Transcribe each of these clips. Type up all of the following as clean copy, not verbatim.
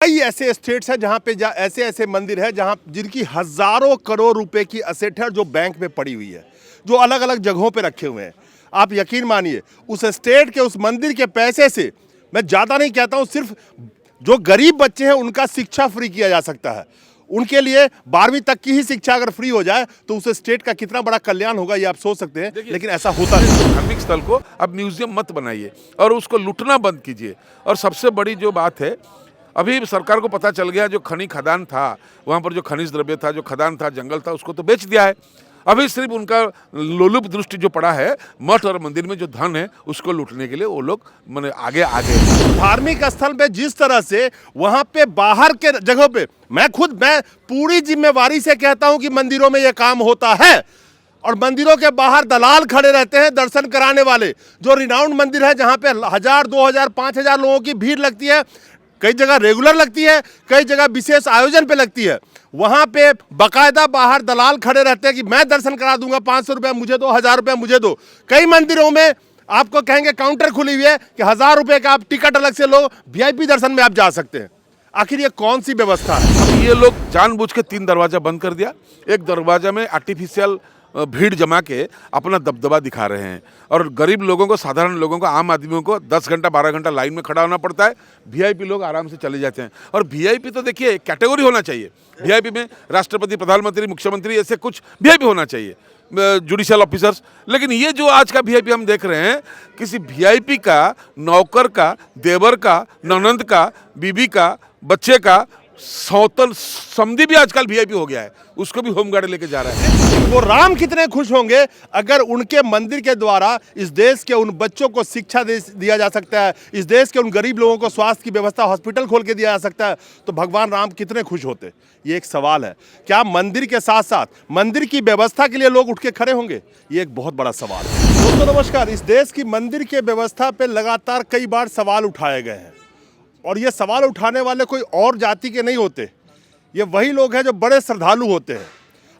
कई ऐसे स्टेट्स हैं जहां पे ऐसे ऐसे मंदिर है जहां जिनकी हजारों करोड़ रुपए की असेट है जो बैंक में पड़ी हुई है, जो अलग अलग जगहों पे रखे हुए हैं। आप यकीन मानिए उस स्टेट के उस मंदिर के पैसे से, मैं ज़्यादा नहीं कहता हूं, सिर्फ जो गरीब बच्चे हैं उनका शिक्षा फ्री किया जा सकता है। उनके लिए 12वीं तक की ही शिक्षा अगर फ्री हो जाए तो उस स्टेट का कितना बड़ा कल्याण होगा ये आप सोच सकते हैं, लेकिन ऐसा होता नहीं। धार्मिक स्थल को अब म्यूजियम मत बनाइए और उसको लूटना बंद कीजिए। और सबसे बड़ी जो बात है, अभी सरकार को पता चल गया जो खनी खदान था, वहाँ पर जो खनिज द्रव्य था, जो खदान था, जंगल था, उसको तो बेच दिया है। अभी सिर्फ उनका लोलुप दृष्टि जो पड़ा है मठ और मंदिर में जो धन है उसको लूटने के लिए वो लोग माने आगे आ गए। धार्मिक स्थल पे जिस तरह से वहां पे बाहर के जगहों पे मैं पूरी जिम्मेवारी से कहता हूं कि मंदिरों में यह काम होता है और मंदिरों के बाहर दलाल खड़े रहते हैं दर्शन कराने वाले। जो रिनाउंड मंदिर है जहां पे 1000, 2000, 5000 लोगों की भीड़ लगती है, कई जगह रेगुलर लगती है, कई जगह विशेष आयोजन पे लगती है, वहां पे बकायदा बाहर दलाल खड़े रहते हैं कि मैं दर्शन करा दूंगा, 500 रुपया मुझे दो, 1000 रुपया मुझे दो। कई मंदिरों में आपको कहेंगे काउंटर खुली हुई है कि 1000 रुपए का आप टिकट अलग से लो, वीआईपी दर्शन में आप जा सकते हैं। आखिर ये कौन सी व्यवस्था है? अब ये लोग जानबूझ के 3 दरवाजा बंद कर दिया। एक दरवाजा में आर्टिफिशियल भीड़ जमा के अपना दबदबा दिखा रहे हैं और गरीब लोगों को, साधारण लोगों को, आम आदमियों को 10 घंटा 12 घंटा लाइन में खड़ा होना पड़ता है। वीआईपी लोग आराम से चले जाते हैं। और वीआईपी तो देखिए कैटेगरी होना चाहिए। वीआईपी में राष्ट्रपति, प्रधानमंत्री, मुख्यमंत्री, ऐसे कुछ वीआईपी होना चाहिए, जुडिशियल ऑफिसर्स। लेकिन ये जो आज का वीआईपी हम देख रहे हैं, किसी वीआईपी का, नौकर का, देवर का, ननंद का, बीबी का, बच्चे का, सौतन समधी भी आजकल वीआईपी हो गया है, उसको भी होमगार्ड लेके जा रहा है। वो राम कितने खुश होंगे अगर उनके मंदिर के द्वारा इस देश के उन बच्चों को शिक्षा दिया जा सकता है, इस देश के उन गरीब लोगों को स्वास्थ्य की व्यवस्था, हॉस्पिटल खोल के दिया जा सकता है, तो भगवान राम कितने खुश होते। ये एक सवाल है। क्या मंदिर के साथ साथ मंदिर की व्यवस्था के लिए लोग उठ के खड़े होंगे? ये एक बहुत बड़ा सवाल है। दोस्तों नमस्कार। इस देश की मंदिर के व्यवस्था पे लगातार कई बार सवाल उठाए गए हैं और ये सवाल उठाने वाले कोई और जाति के नहीं होते, ये वही लोग हैं जो बड़े श्रद्धालु होते हैं।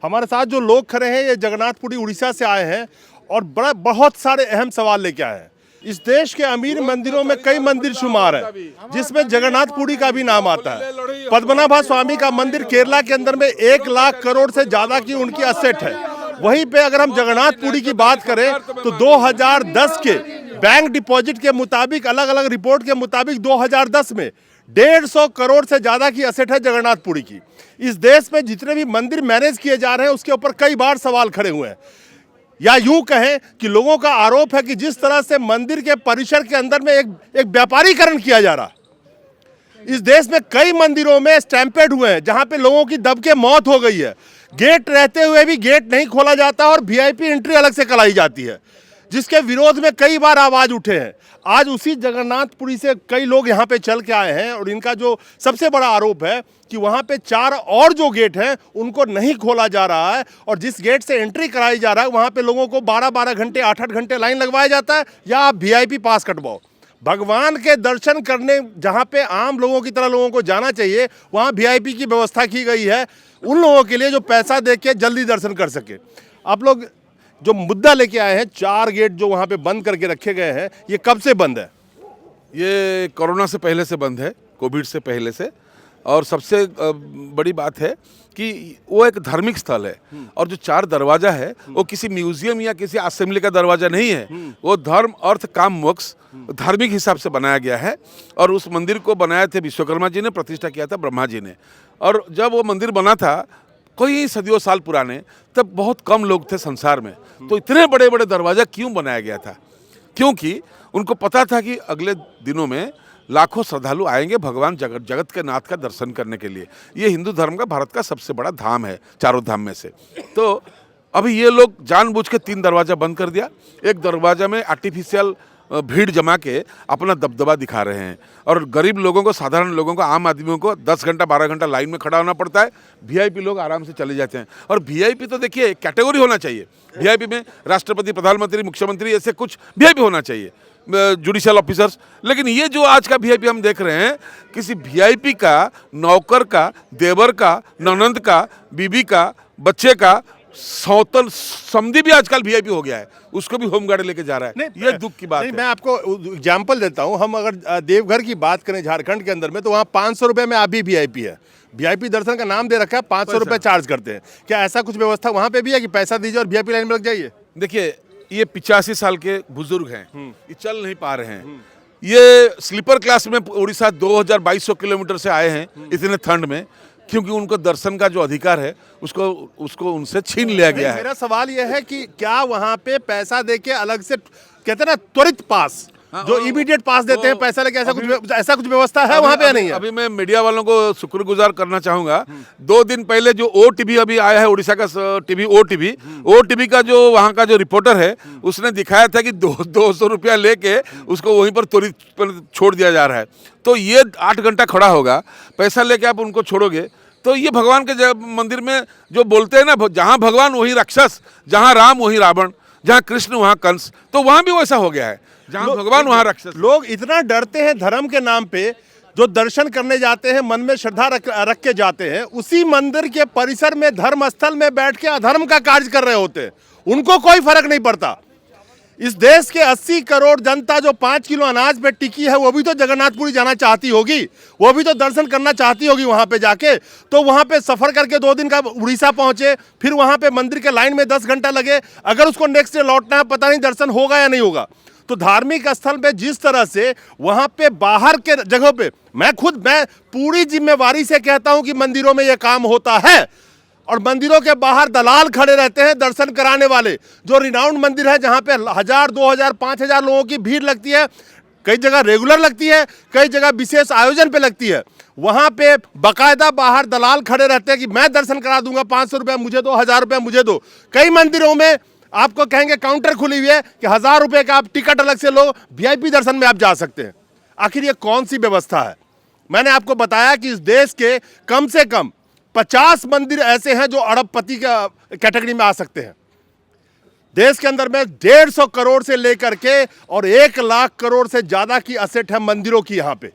हमारे साथ जो लोग खड़े हैं ये जगन्नाथपुरी उड़ीसा से आए हैं और बहुत सारे अहम सवाल लेके आए हैं। इस देश के अमीर मंदिरों में कई मंदिर शुमार हैं जिसमें जगन्नाथपुरी का भी नाम आता है। पद्मनाभ स्वामी का मंदिर केरला के अंदर में 1 लाख करोड़ से ज्यादा की उनकी असेट है। वहीं पे अगर हम जगन्नाथपुरी की बात करें तो 2010 के बैंक डिपॉजिट के मुताबिक, अलग अलग रिपोर्ट के मुताबिक 2010 में 150 करोड़ से ज्यादा की असेट है जगन्नाथपुरी की। इस देश में जितने भी मंदिर मैनेज किए जा रहे हैं उसके ऊपर कई बार सवाल खड़े हुए हैं, या यूं कहें कि लोगों का आरोप है कि जिस तरह से मंदिर के परिसर के अंदर में एक व्यापारीकरण किया जा रहा। इस देश में कई मंदिरों में स्टैंपेड हुए हैं जहां पे लोगों की दब के मौत हो गई है। गेट रहते हुए भी गेट नहीं खोला जाता और वीआईपी एंट्री अलग से कराई जाती है, जिसके विरोध में कई बार आवाज उठे हैं। आज उसी जगन्नाथपुरी से कई लोग यहाँ पे चल के आए हैं और इनका जो सबसे बड़ा आरोप है कि वहाँ पे 4 और जो गेट हैं उनको नहीं खोला जा रहा है और जिस गेट से एंट्री कराई जा रहा है वहाँ पे लोगों को 12-12 घंटे, 8-8 घंटे लाइन लगवाया जाता है, या आप वीआईपी पास कटवाओ। भगवान के दर्शन करने जहाँ पे आम लोगों की तरह लोगों को जाना चाहिए, वहाँ वीआईपी की व्यवस्था की गई है उन लोगों के लिए जो पैसा दे के जल्दी दर्शन कर सके। आप लोग जो मुद्दा लेके आए हैं, 4 गेट जो वहाँ पे बंद करके रखे गए हैं, ये कब से बंद है? ये कोरोना से पहले से बंद है, कोविड से पहले से। और सबसे बड़ी बात है कि वो एक धार्मिक स्थल है और जो 4 दरवाजा है वो किसी म्यूजियम या किसी असेंबली का दरवाजा नहीं है। वो धर्म, अर्थ, काम, मोक्ष धार्मिक हिसाब से बनाया गया है। और उस मंदिर को बनाए थे विश्वकर्मा जी ने, प्रतिष्ठा किया था ब्रह्मा जी ने। और जब वो मंदिर बना था कई सदियों साल पुराने, तब बहुत कम लोग थे संसार में, तो इतने बड़े बड़े दरवाजा क्यों बनाया गया था? क्योंकि उनको पता था कि अगले दिनों में लाखों श्रद्धालु आएंगे भगवान जगत के नाथ का दर्शन करने के लिए। ये हिंदू धर्म का, भारत का सबसे बड़ा धाम है, चारों धाम में से। तो अभी ये लोग जानबूझ के 3 दरवाजा बंद कर दिया। एक दरवाजा में आर्टिफिशियल भीड़ जमा के अपना दबदबा दिखा रहे हैं और गरीब लोगों को, साधारण लोगों को, आम आदमियों को 10 घंटा 12 घंटा लाइन में खड़ा होना पड़ता है। वीआईपी लोग आराम से चले जाते हैं। और वीआईपी तो देखिए कैटेगरी होना चाहिए। वीआईपी में राष्ट्रपति, प्रधानमंत्री, मुख्यमंत्री, ऐसे कुछ वीआईपी होना चाहिए, जुडिशियल ऑफिसर्स। लेकिन ये जो आज का वीआईपी हम देख रहे हैं, किसी वीआईपी का, नौकर का, देवर का, ननंद का, बीबी का, बच्चे का, सौतन समधी भी आजकल वीआईपी हो गया है, उसको भी होमगार्ड लेके जा रहा है। ये दुख की बात नहीं, है। मैं आपको एग्जाम्पल देता हूं। हम अगर देवघर की बात करें झारखंड के अंदर में, तो वहाँ 500 रुपये में अभी वीआईपी है। वीआईपी दर्शन का नाम दे रखा है, 500 रुपये चार्ज करते हैं। क्या ऐसा कुछ व्यवस्था वहाँ पे भी है कि पैसा दीजिए और वीआईपी लाइन में लग जाइए? देखिए, ये 85 साल के बुजुर्ग हैं, ये चल नहीं पा रहे हैं। ये स्लीपर क्लास में उड़ीसा 2200 किलोमीटर से आए हैं इतने ठंड में, क्योंकि उनको दर्शन का जो अधिकार है उसको उनसे छीन लिया गया है। मेरा सवाल यह है कि क्या वहाँ पे पैसा देके अलग से, कहते हैं ना त्वरित पास, जो इमीडिएट पास देते हैं पैसा लेके, ऐसा कुछ व्यवस्था है वहाँ पे या नहीं है? अभी मैं मीडिया वालों को शुक्रगुजार करना चाहूंगा। 2 दिन पहले जो ओटीवी अभी आया है, उड़ीसा का टीवी ओटीवी का जो वहाँ का जो रिपोर्टर है, उसने दिखाया था कि 200 रुपया लेके उसको वहीं पर त्वरित छोड़ दिया जा रहा है। तो ये 8 घंटा खड़ा होगा, पैसा लेके आप उनको छोड़ोगे। तो ये भगवान के मंदिर में जो बोलते हैं ना, जहाँ भगवान वहीं राक्षस, जहाँ राम वहीं रावण, जहाँ कृष्ण वहाँ कंस, तो वहाँ भी वैसा हो गया है, जहाँ भगवान वहाँ राक्षस। लोग इतना डरते हैं धर्म के नाम पे, जो दर्शन करने जाते हैं मन में श्रद्धा रख के जाते हैं, उसी मंदिर के परिसर में धर्म स्थल में बैठ के अधर्म का कार्य कर रहे होते हैं। उनको कोई फर्क नहीं पड़ता। इस देश के 80 करोड़ जनता जो 5 किलो अनाज पे टिकी है, वो भी तो जगन्नाथपुरी जाना चाहती होगी, वो भी तो दर्शन करना चाहती होगी वहां पे जाके। तो वहां पे सफर करके 2 दिन का उड़ीसा पहुंचे, फिर वहां पे मंदिर के लाइन में 10 घंटा लगे, अगर उसको नेक्स्ट डे लौटना है, पता नहीं दर्शन होगा या नहीं होगा। तो धार्मिक स्थल पे जिस तरह से वहां पे बाहर के जगहों पे, मैं पूरी जिम्मेवारी से कहता हूं कि मंदिरों में यह काम होता है, और मंदिरों के बाहर दलाल खड़े रहते हैं दर्शन कराने वाले। जो रिनाउंड मंदिर है, जहां पे 1000, 2000, 5000 लोगों की भीड़ लगती है, कई जगह रेगुलर लगती है, कई जगह विशेष आयोजन पे लगती है, वहां पे बाकायदा बाहर दलाल खड़े रहते हैं कि मैं दर्शन करा दूंगा, 500 रुपया मुझे दो, 1000 रुपया मुझे दो। कई मंदिरों में आपको कहेंगे काउंटर खुली हुई है कि 1000 रुपये का आप टिकट अलग से लो, वीआईपी दर्शन में आप जा सकते हैं। आखिर ये कौन सी व्यवस्था है? मैंने आपको बताया कि इस देश के कम से कम 50 मंदिर ऐसे हैं जो अरबपति का कैटेगरी में आ सकते हैं। देश के अंदर में 150 करोड़ से लेकर के और 1 लाख करोड़ से ज्यादा की असेट है मंदिरों की यहाँ पे।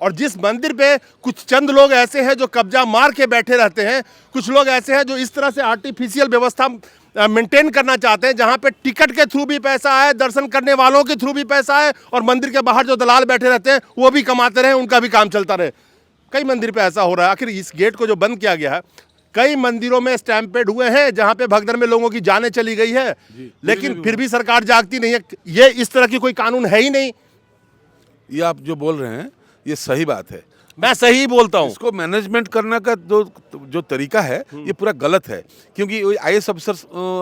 और जिस मंदिर पे कुछ चंद लोग ऐसे हैं जो कब्जा मार के बैठे रहते हैं, कुछ लोग ऐसे हैं जो इस तरह से आर्टिफिशियल व्यवस्था मेंटेन करना चाहते हैं, जहां पे टिकट के थ्रू भी पैसा है, दर्शन करने वालों के थ्रू भी पैसा है, और मंदिर के बाहर जो दलाल बैठे रहते हैं वो भी कमाते रहे, उनका भी काम चलता रहे। कई मंदिर पे ऐसा हो रहा है। आखिर इस गेट को जो बंद किया गया है, कई मंदिरों में स्टैंपेड हुए हैं जहां पे भगदड़ में लोगों की जानें चली गई है, लेकिन फिर भी सरकार जागती नहीं है। ये इस तरह की कोई कानून है ही नहीं। ये आप जो बोल रहे हैं ये सही बात है, मैं सही बोलता हूं। इसको मैनेजमेंट करने का जो तरीका है ये पूरा गलत है, क्योंकि आईएएस अफसर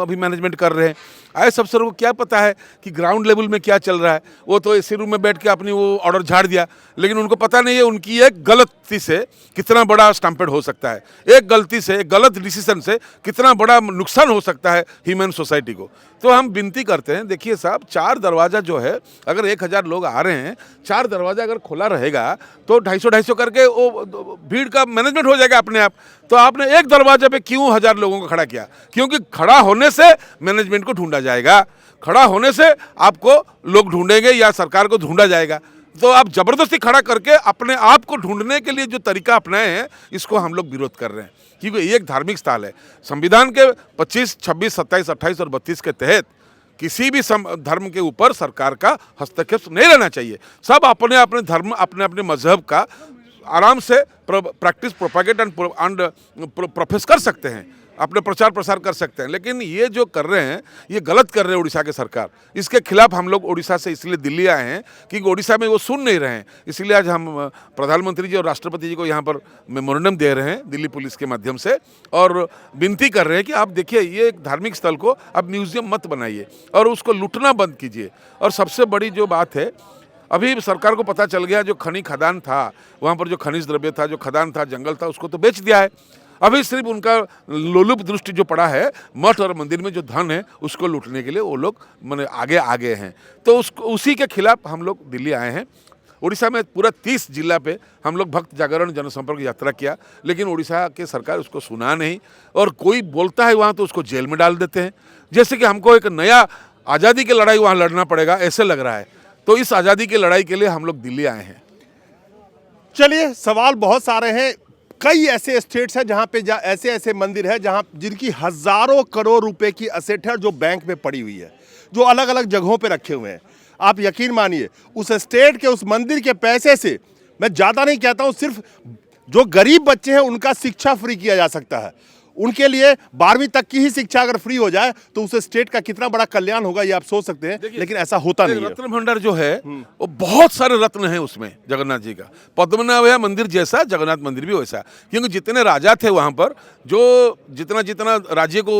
अभी मैनेजमेंट कर रहे हैं। आईएएस अफसर को क्या पता है कि ग्राउंड लेवल में क्या चल रहा है? वो तो एसी रूम में बैठ के अपनी वो ऑर्डर झाड़ दिया, लेकिन उनको पता नहीं है उनकी एक गलती से कितना बड़ा स्टैम्पेड हो सकता है, एक गलती से, एक गलत डिसीजन से कितना बड़ा नुकसान हो सकता है ह्यूमन सोसाइटी को। तो हम विनती करते हैं, देखिए साहब, 4 दरवाज़ा जो है, अगर 1000 लोग आ रहे हैं, 4 दरवाज़ा अगर खुला रहेगा तो 250 करके वो भीड़ का मैनेजमेंट हो जाएगा अपने आप। तो आपने एक दरवाजे पे क्यों 1000 लोगों को खड़ा किया? क्योंकि खड़ा होने से मैनेजमेंट को ढूंढा जाएगा, खड़ा होने से आपको लोग ढूंढेंगे या सरकार को ढूंढा जाएगा। तो आप जबरदस्ती खड़ा करके अपने आप को ढूंढने के लिए जो तरीका अपनाए हैं, इसको हम लोग विरोध कर रहे हैं, क्योंकि ये एक धार्मिक स्थल है। संविधान के 25, 26, 27, 28 और 32 के तहत किसी भी धर्म के ऊपर सरकार का हस्तक्षेप नहीं रहना चाहिए। सब अपने अपने धर्म, अपने अपने मजहब का आराम से प्रैक्टिस, प्रोपागेट एंड प्रोफेस कर सकते हैं, अपने प्रचार प्रसार कर सकते हैं। लेकिन ये जो कर रहे हैं, ये गलत कर रहे हैं उड़ीसा के सरकार। इसके खिलाफ हम लोग उड़ीसा से इसलिए दिल्ली आए हैं क्योंकि उड़ीसा में वो सुन नहीं रहे हैं। इसलिए आज हम प्रधानमंत्री जी और राष्ट्रपति जी को यहाँ पर मेमोरेंडम दे रहे हैं दिल्ली पुलिस के माध्यम से, और विनती कर रहे हैं कि आप देखिए, ये एक धार्मिक स्थल को आप म्यूजियम मत बनाइए और उसको लूटना बंद कीजिए। और सबसे बड़ी जो बात है, अभी सरकार को पता चल गया जो खनिज खदान था, वहाँ पर जो खनिज द्रव्य था, जो खदान था, जंगल था, उसको तो बेच दिया है। अभी सिर्फ उनका लोलुप दृष्टि जो पड़ा है, मठ और मंदिर में जो धन है उसको लूटने के लिए वो लोग माने आगे हैं। तो उसी के खिलाफ हम लोग दिल्ली आए हैं। उड़ीसा में पूरा 30 जिला पे हम लोग भक्त जागरण जनसंपर्क यात्रा किया, लेकिन उड़ीसा के सरकार उसको सुना नहीं, और कोई बोलता है वहाँ तो उसको जेल में डाल देते हैं, जैसे कि हमको एक नया आज़ादी की लड़ाई वहाँ लड़ना पड़ेगा, ऐसे लग रहा है। तो इस आज़ादी की लड़ाई के लिए हम लोग दिल्ली आए हैं। चलिए, सवाल बहुत सारे हैं। कई ऐसे स्टेट्स हैं जहां पे ऐसे ऐसे मंदिर है जहां जिनकी हजारों करोड़ रुपए की असेट है जो बैंक में पड़ी हुई है, जो अलग अलग जगहों पे रखे हुए हैं। आप यकीन मानिए उस स्टेट के उस मंदिर के पैसे से, मैं ज़्यादा नहीं कहता हूं, सिर्फ जो गरीब बच्चे हैं उनका शिक्षा फ्री किया जा सकता है। उनके लिए 12वीं तक की ही शिक्षा अगर फ्री हो जाए तो उस स्टेट का कितना बड़ा कल्याण होगा ये आप सोच सकते हैं, लेकिन ऐसा होता नहीं है। रत्न भंडार जो है वो बहुत सारे रत्न हैं उसमें जगन्नाथ जी का। पद्मनाभ मंदिर जैसा जगन्नाथ मंदिर भी वैसा, क्योंकि जितने राजा थे वहाँ पर, जो जितना जितना राज्य को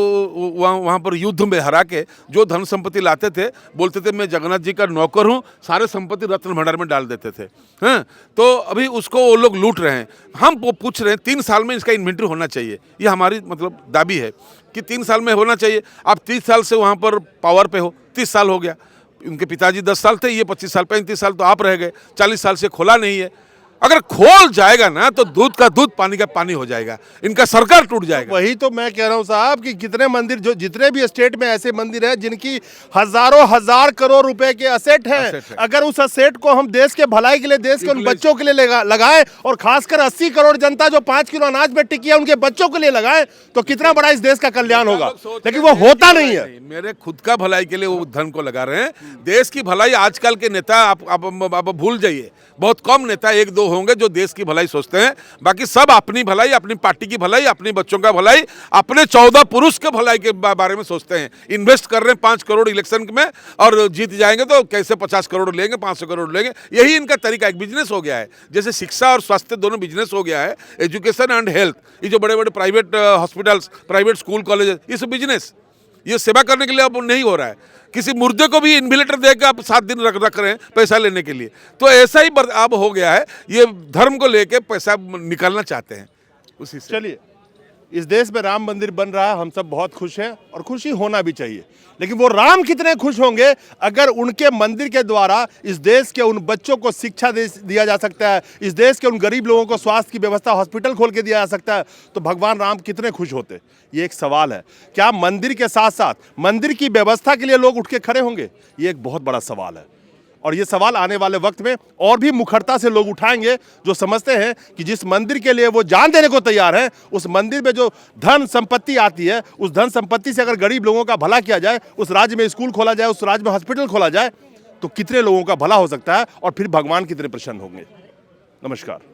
वहाँ पर युद्ध में हरा के जो धन संपत्ति लाते थे, बोलते थे मैं जगन्नाथ जी का नौकर हूँ, सारे संपत्ति रत्न भंडार में डाल देते थे। हाँ, तो अभी उसको वो लोग लूट रहे हैं। हम पूछ रहे हैं 3 साल में इसका इन्वेंटरी होना चाहिए, ये हमारी मतलब दाबी है कि 3 साल में होना चाहिए। आप 30 साल से वहाँ पर पावर पे हो, 30 साल हो गया, उनके पिताजी 10 साल थे, ये 25 साल 35 साल तो आप रह गए, 40 साल से खोला नहीं है। अगर खोल जाएगा ना तो दूध का दूध पानी का पानी हो जाएगा, इनका सरकार टूट जाएगा। वही तो मैं कह रहा हूं साहब कि कितने मंदिर, जो जितने भी स्टेट में ऐसे मंदिर हैं जिनकी हजारों हजार करोड़ रुपए के असेट हैं, अगर उस असेट को हम देश के भलाई के लिए, देश के उन बच्चों के लिए लगाएं, और खासकर 80 करोड़ जनता जो 5 किलो अनाज में टिकी है उनके बच्चों के लिए लगाएं, तो कितना बड़ा इस देश का कल्याण होगा। लेकिन वो होता नहीं है। मेरे खुद का भलाई के लिए वो धन को लगा रहे हैं। देश की भलाई, आजकल के नेता आप भूल जाइए, बहुत कम नेता 1-2 होंगे जो देश की भलाई सोचते हैं। बाकी सब अपनी भलाई, अपनी पार्टी की भलाई, अपने बच्चों का भलाई, अपने 14 पुरुष के भलाई के बारे में सोचते हैं। इन्वेस्ट कर रहे हैं 5 करोड़ इलेक्शन में, और जीत जाएंगे तो कैसे 50 करोड़ लेंगे, 500 करोड़ लेंगे। यही इनका तरीका, एक बिजनेस हो गया है। जैसे शिक्षा और स्वास्थ्य दोनों बिजनेस हो गया है, एजुकेशन एंड हेल्थ, ये जो बड़े बड़े private hospitals, private school college, ये सब बिजनेस, ये सेवा करने के लिए अब नहीं हो रहा है। किसी मुर्दे को भी इन्विलेटर देकर आप 7 दिन रख रहे हैं पैसा लेने के लिए। तो ऐसा ही अब हो गया है, ये धर्म को लेके पैसा निकालना चाहते हैं उसी से। चलिए, इस देश में राम मंदिर बन रहा है, हम सब बहुत खुश हैं और खुशी होना भी चाहिए। लेकिन वो राम कितने खुश होंगे अगर उनके मंदिर के द्वारा इस देश के उन बच्चों को शिक्षा दिया जा सकता है, इस देश के उन गरीब लोगों को स्वास्थ्य की व्यवस्था, हॉस्पिटल खोल के दिया जा सकता है, तो भगवान राम कितने खुश होते। ये एक सवाल है। क्या मंदिर के साथ साथ मंदिर की व्यवस्था के लिए लोग उठ के खड़े होंगे? ये एक बहुत बड़ा सवाल है, और ये सवाल आने वाले वक्त में और भी मुखरता से लोग उठाएंगे, जो समझते हैं कि जिस मंदिर के लिए वो जान देने को तैयार है, उस मंदिर में जो धन संपत्ति आती है, उस धन संपत्ति से अगर गरीब लोगों का भला किया जाए, उस राज्य में स्कूल खोला जाए, उस राज्य में हॉस्पिटल खोला जाए, तो कितने लोगों का भला हो सकता है और फिर भगवान कितने प्रसन्न होंगे। नमस्कार।